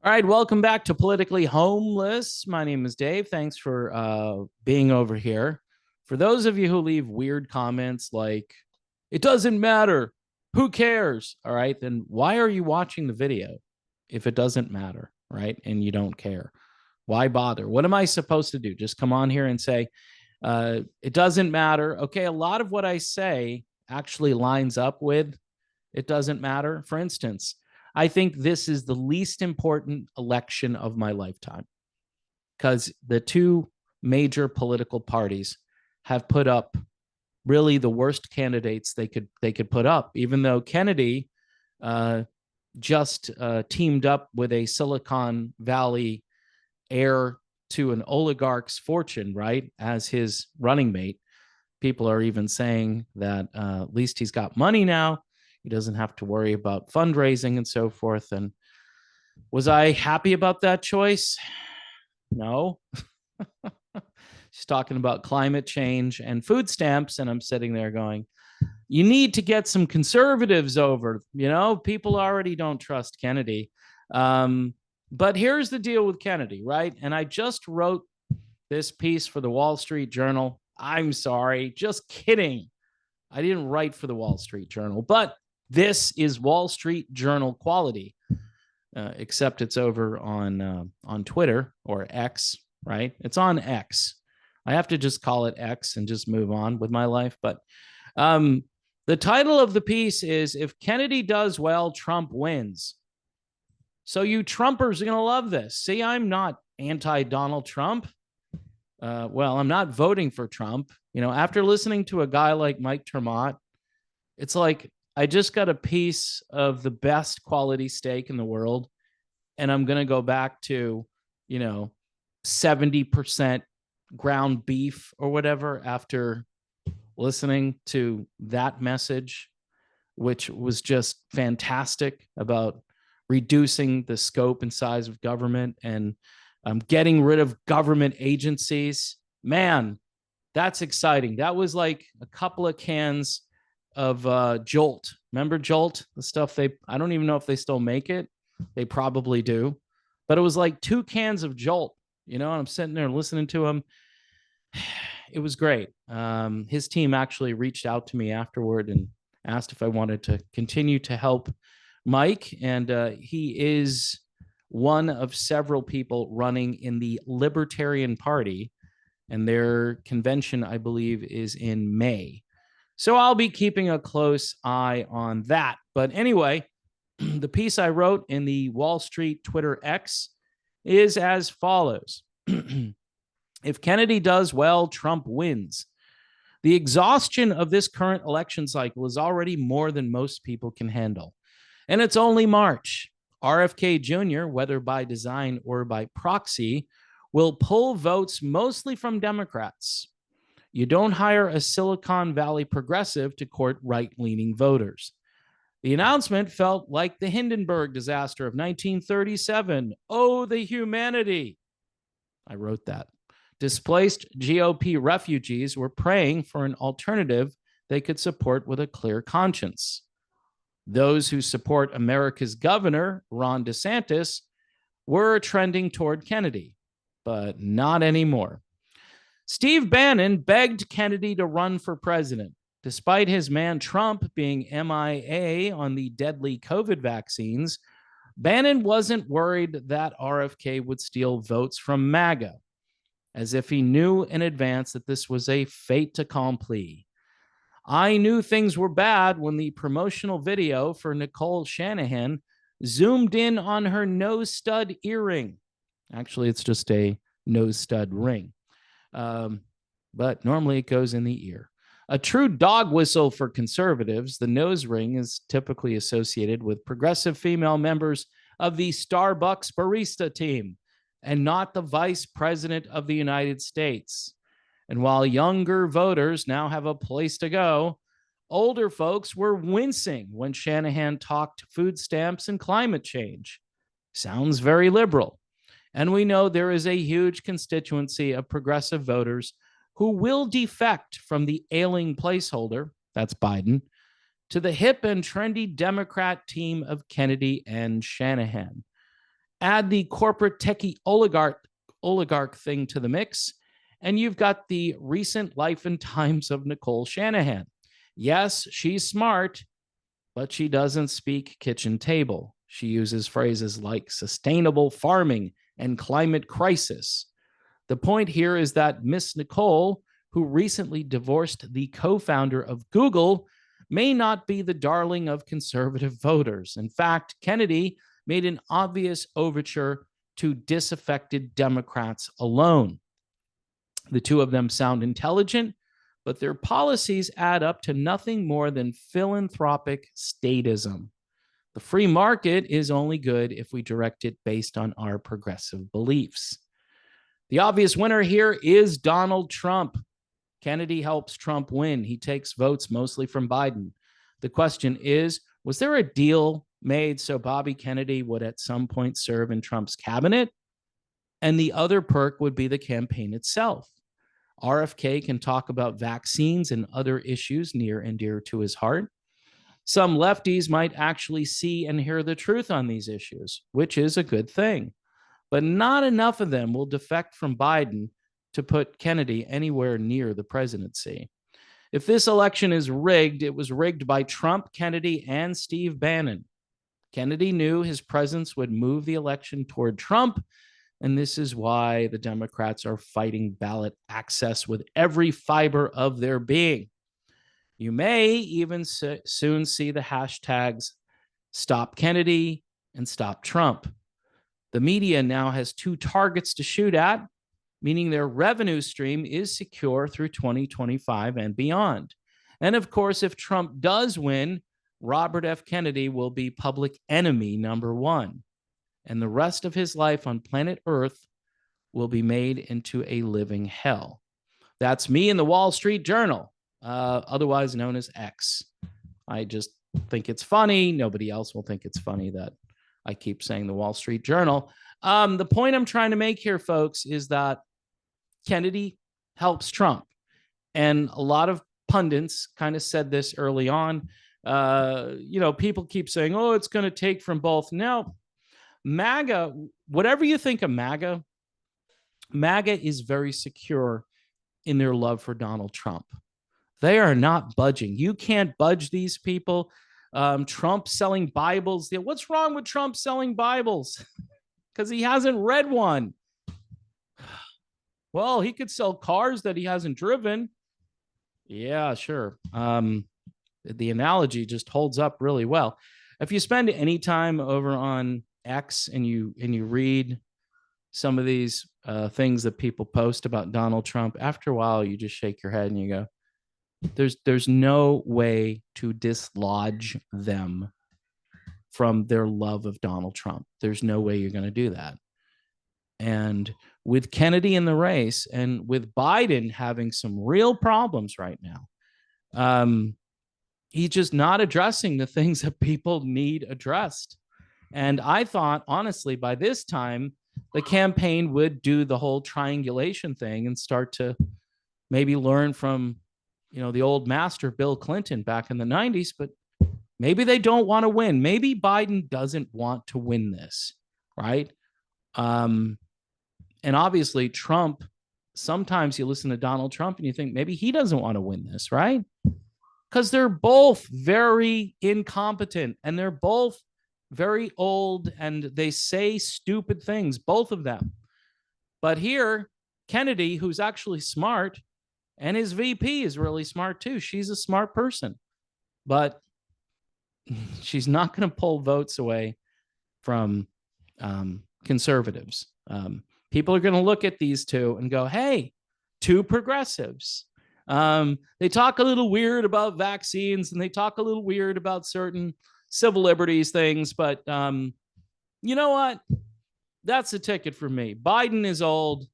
All right, welcome back to Politically Homeless. My name is Dave. Thanks for being over here. For those of you who leave weird comments like, it doesn't matter, who cares? All right, then why are you watching the video if it doesn't matter, right? And you don't care. Why bother? What am I supposed to do? Just come on here and say, it doesn't matter. Okay, a lot of what I say actually lines up with it doesn't matter. For instance, I think this is the least important election of my lifetime because the two major political parties have put up really the worst candidates they could put up. Even though Kennedy just teamed up with a Silicon Valley heir to an oligarch's fortune, right, as his running mate. People are even saying that at least he's got money now. He doesn't have to worry about fundraising and so forth. And was I happy about that choice? No. She's talking about climate change and food stamps. And I'm sitting there going, you need to get some conservatives over. People already don't trust Kennedy. But here's the deal with Kennedy, right? And I just wrote this piece for the Wall Street Journal. I'm sorry, just kidding. I didn't write for the Wall Street Journal, but this is Wall Street Journal quality, except it's over on Twitter or X, right? It's on X. I have to just call it X and just move on with my life. But the title of the piece is "If Kennedy Does Well, Trump Wins." So you Trumpers are going to love this. See, I'm not anti-Donald Trump. Well, I'm not voting for Trump. After listening to a guy like Mike Termott, it's like I just got a piece of the best quality steak in the world, and I'm going to go back to, 70% ground beef or whatever after listening to that message, which was just fantastic about reducing the scope and size of government and getting rid of government agencies. Man, that's exciting. That was like a couple of cans of Jolt. Remember Jolt? The stuff I don't even know if they still make it. They probably do. But it was like 2 cans of Jolt, and I'm sitting there listening to him. It was great. His team actually reached out to me afterward and asked if I wanted to continue to help Mike. And he is one of several people running in the Libertarian Party, and their convention, I believe, is in May. So I'll be keeping a close eye on that. But anyway, the piece I wrote in the Wall Street Twitter X is as follows. If Kennedy does well, Trump wins. The exhaustion of this current election cycle is already more than most people can handle. And it's only March. RFK Jr., whether by design or by proxy, will pull votes mostly from Democrats. You don't hire a Silicon Valley progressive to court right-leaning voters. The announcement felt like the Hindenburg disaster of 1937. Oh, the humanity. I wrote that. Displaced GOP refugees were praying for an alternative they could support with a clear conscience. Those who support America's governor, Ron DeSantis, were trending toward Kennedy, but not anymore. Steve Bannon begged Kennedy to run for president. Despite his man Trump being MIA on the deadly COVID vaccines, Bannon wasn't worried that RFK would steal votes from MAGA, as if he knew in advance that this was a fait accompli. I knew things were bad when the promotional video for Nicole Shanahan zoomed in on her nose stud earring. Actually, it's just a nose stud ring. But normally it goes in the ear. A true dog whistle for conservatives, the nose ring is typically associated with progressive female members of the Starbucks barista team and not the vice president of the United States. And while younger voters now have a place to go, older folks were wincing when Shanahan talked food stamps and climate change. Sounds very liberal. And we know there is a huge constituency of progressive voters who will defect from the ailing placeholder, that's Biden, to the hip and trendy Democrat team of Kennedy and Shanahan. Add the corporate techie oligarch thing to the mix, and you've got the recent life and times of Nicole Shanahan. Yes, she's smart, but she doesn't speak kitchen table. She uses phrases like sustainable farming and climate crisis. The point here is that Miss Nicole, who recently divorced the co-founder of Google, may not be the darling of conservative voters. In fact, Kennedy made an obvious overture to disaffected Democrats alone. The two of them sound intelligent, but their policies add up to nothing more than philanthropic statism. The free market is only good if we direct it based on our progressive beliefs. The obvious winner here is Donald Trump. Kennedy helps Trump win. He takes votes mostly from Biden. The question is, was there a deal made so Bobby Kennedy would at some point serve in Trump's cabinet? And the other perk would be the campaign itself. RFK can talk about vaccines and other issues near and dear to his heart. Some lefties might actually see and hear the truth on these issues, which is a good thing. But not enough of them will defect from Biden to put Kennedy anywhere near the presidency. If this election is rigged, it was rigged by Trump, Kennedy, and Steve Bannon. Kennedy knew his presence would move the election toward Trump, and this is why the Democrats are fighting ballot access with every fiber of their being. You may even soon see the hashtags Stop Kennedy and Stop Trump. The media now has two targets to shoot at, meaning their revenue stream is secure through 2025 and beyond. And of course, if Trump does win, Robert F. Kennedy will be public enemy number one. And the rest of his life on planet Earth will be made into a living hell. That's me in the Wall Street Journal, otherwise known as X. I just think it's funny. Nobody else will think it's funny that I keep saying the Wall Street Journal. The point I'm trying to make here, folks, is that Kennedy helps Trump. And a lot of pundits kind of said this early on. People keep saying, oh, it's going to take from both. No, MAGA, whatever you think of MAGA, MAGA is very secure in their love for Donald Trump. They are not budging. You can't budge these people. Trump selling Bibles. What's wrong with Trump selling Bibles? Because he hasn't read one. Well, he could sell cars that he hasn't driven. Yeah, sure. The analogy just holds up really well. If you spend any time over on X and you read some of these things that people post about Donald Trump, after a while you just shake your head and you go, there's no way to dislodge them from their love of Donald Trump. There's no way you're going to do that. And with Kennedy in the race and with Biden having some real problems right now, he's just not addressing the things that people need addressed. And I thought, honestly, by this time, the campaign would do the whole triangulation thing and start to maybe learn from, the old master, Bill Clinton, back in the 90s. But maybe they don't want to win. Maybe Biden doesn't want to win this, right? And obviously, Trump, sometimes you listen to Donald Trump and you think maybe he doesn't want to win this, right? Because they're both very incompetent and they're both very old and they say stupid things, both of them. But here, Kennedy, who's actually smart, and his VP is really smart too. She's a smart person, but she's not going to pull votes away from conservatives. People are going to look at these two and go, hey, two progressives. They talk a little weird about vaccines and they talk a little weird about certain civil liberties things, but you know what? That's a ticket for me. Biden is old.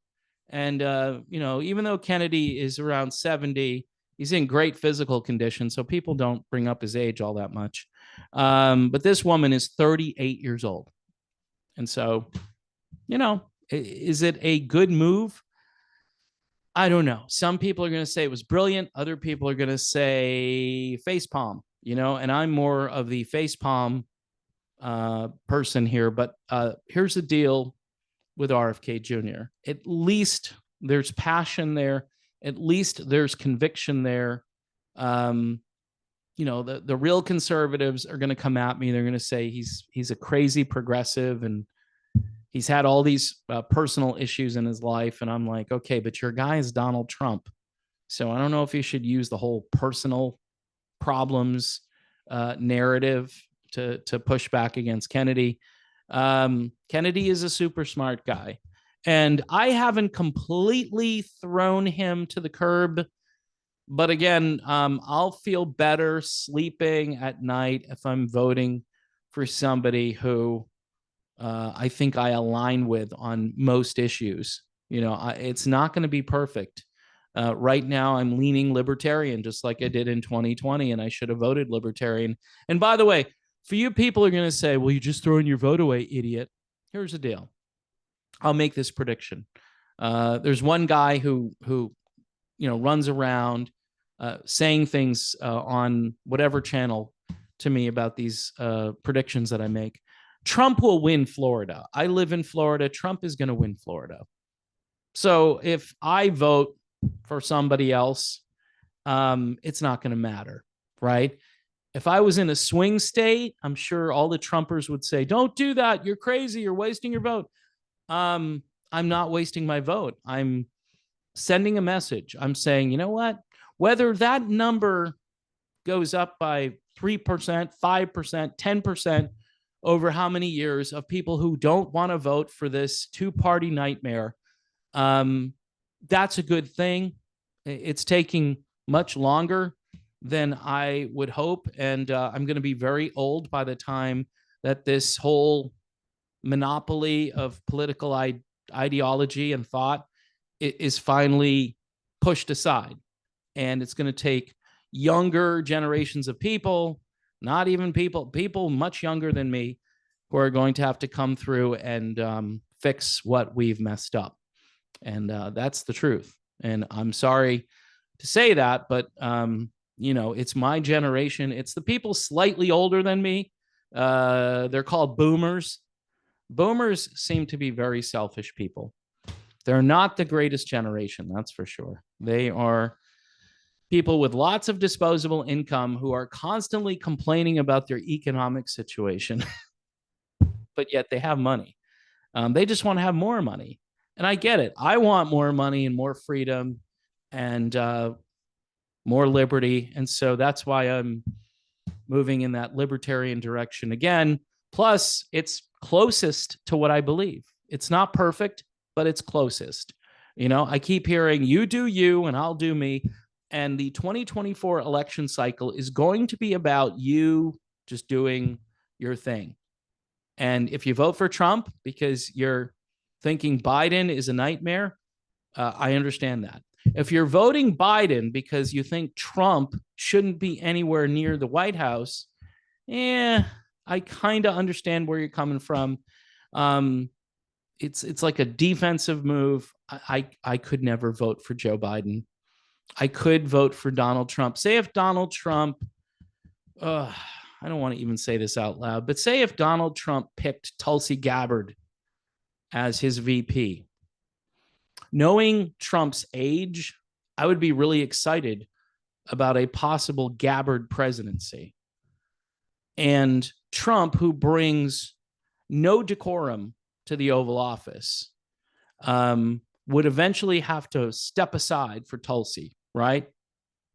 And, even though Kennedy is around 70, he's in great physical condition. So people don't bring up his age all that much. But this woman is 38 years old. And so, is it a good move? I don't know. Some people are going to say it was brilliant. Other people are going to say facepalm, and I'm more of the facepalm person here, but here's the deal with RFK Jr. At least there's passion there. At least there's conviction there. The real conservatives are going to come at me. They're going to say he's a crazy progressive and he's had all these personal issues in his life. And I'm like, okay, but your guy is Donald Trump. So I don't know if you should use the whole personal problems narrative to push back against Kennedy. Kennedy is a super smart guy. And I haven't completely thrown him to the curb. But again, I'll feel better sleeping at night if I'm voting for somebody who I think I align with on most issues. It's not going to be perfect. Right now, I'm leaning libertarian, just like I did in 2020, and I should have voted libertarian. And by the way, for you people are going to say, well, you're just throwing your vote away, idiot. Here's the deal. I'll make this prediction. There's one guy who runs around saying things on whatever channel to me about these predictions that I make. Trump will win Florida. I live in Florida. Trump is going to win Florida. So if I vote for somebody else, it's not going to matter, right? If I was in a swing state, I'm sure all the Trumpers would say, don't do that. You're crazy. You're wasting your vote. I'm not wasting my vote. I'm sending a message. I'm saying, you know what? Whether that number goes up by 3%, 5%, 10% over how many years of people who don't want to vote for this two-party nightmare, that's a good thing. It's taking much longer than I would hope. And I'm going to be very old by the time that this whole monopoly of political ideology and thought is finally pushed aside. And it's going to take younger generations of people, not even people much younger than me, who are going to have to come through and fix what we've messed up. And that's the truth. And I'm sorry to say that, but it's my generation. It's the people slightly older than me. They're called boomers. Boomers seem to be very selfish people. They're not the greatest generation, that's for sure. They are people with lots of disposable income who are constantly complaining about their economic situation, but yet they have money. They just want to have more money. And I get it. I want more money and more freedom and more liberty. And so that's why I'm moving in that libertarian direction again. Plus, it's closest to what I believe. It's not perfect, but it's closest. I keep hearing you do you and I'll do me. And the 2024 election cycle is going to be about you just doing your thing. And if you vote for Trump because you're thinking Biden is a nightmare, I understand that. If you're voting Biden because you think Trump shouldn't be anywhere near the White House, I kind of understand where you're coming from. It's like a defensive move. I could never vote for Joe Biden. I could vote for Donald Trump. Say if Donald Trump, I don't want to even say this out loud, but say if Donald Trump picked Tulsi Gabbard as his VP. Knowing Trump's age, I would be really excited about a possible Gabbard presidency. And Trump, who brings no decorum to the Oval Office, would eventually have to step aside for Tulsi, right?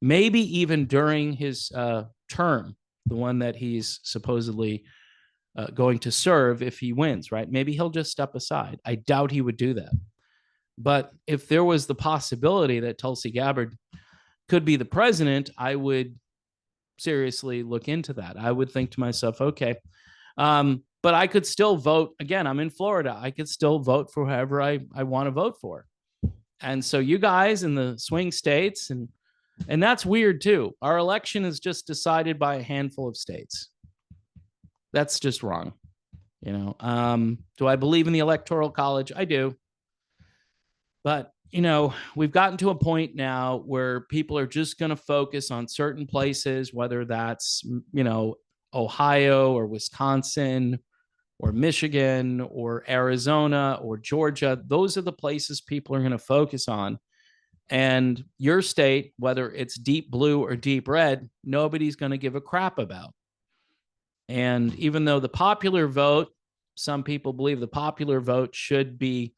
Maybe even during his term, the one that he's supposedly going to serve if he wins, right? Maybe he'll just step aside. I doubt he would do that. But if there was the possibility that Tulsi Gabbard could be the president, I would seriously look into that. I would think to myself, okay, but I could still vote. Again, I'm in Florida. I could still vote for whoever I want to vote for. And so you guys in the swing states, and that's weird too. Our election is just decided by a handful of states. That's just wrong. Do I believe in the Electoral College? I do. But, we've gotten to a point now where people are just going to focus on certain places, whether that's, Ohio or Wisconsin or Michigan or Arizona or Georgia. Those are the places people are going to focus on. And your state, whether it's deep blue or deep red, nobody's going to give a crap about. And even though the popular vote, some people believe the popular vote should be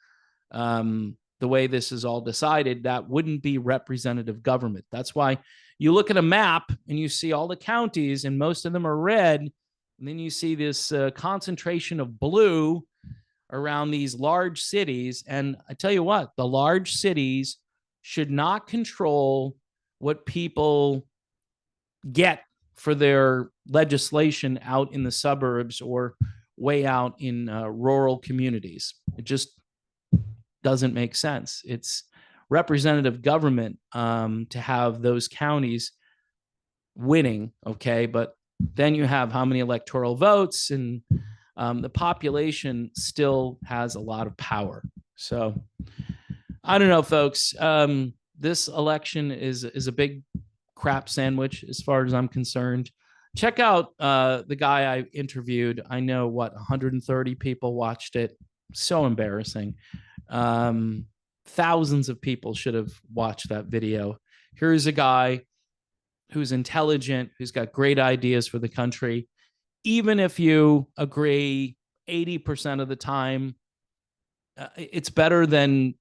the way this is all decided, that wouldn't be representative government. That's why you look at a map and you see all the counties and most of them are red. And then you see this concentration of blue around these large cities. And I tell you what, the large cities should not control what people get for their legislation out in the suburbs or way out in rural communities. It just doesn't make sense. It's representative government to have those counties winning, okay? But then you have how many electoral votes, and the population still has a lot of power. So I don't know, folks. This election is a big crap sandwich as far as I'm concerned. Check out the guy I interviewed. I know 130 people watched it. So embarrassing. Thousands of people should have watched that video. Here's a guy who's intelligent, who's got great ideas for the country. Even if you agree 80% of the time, it's better than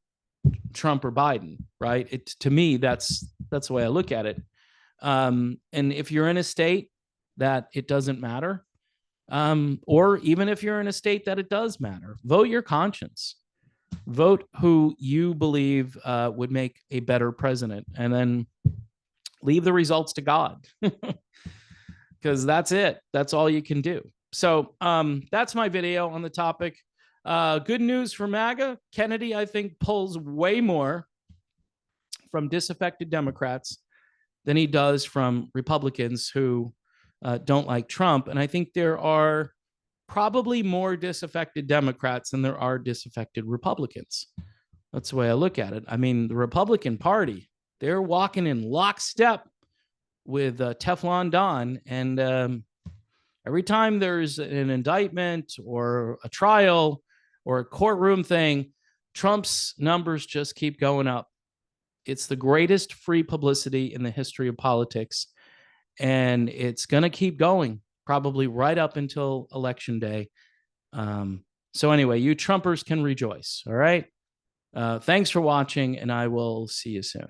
Trump or Biden, right? To me, that's the way I look at it. And if you're in a state that it doesn't matter, or even if you're in a state that it does matter, vote your conscience. Vote who you believe would make a better president, and then leave the results to God, because that's it. That's all you can do. So that's my video on the topic. Good news for MAGA. Kennedy, I think, pulls way more from disaffected Democrats than he does from Republicans who don't like Trump. And I think there are probably more disaffected Democrats than there are disaffected Republicans. That's the way I look at it. I mean, the Republican Party, they're walking in lockstep with Teflon Don. And every time there's an indictment or a trial or a courtroom thing, Trump's numbers just keep going up. It's the greatest free publicity in the history of politics. And it's going to keep going, probably right up until election day. So anyway, you Trumpers can rejoice. All right. Thanks for watching, and I will see you soon.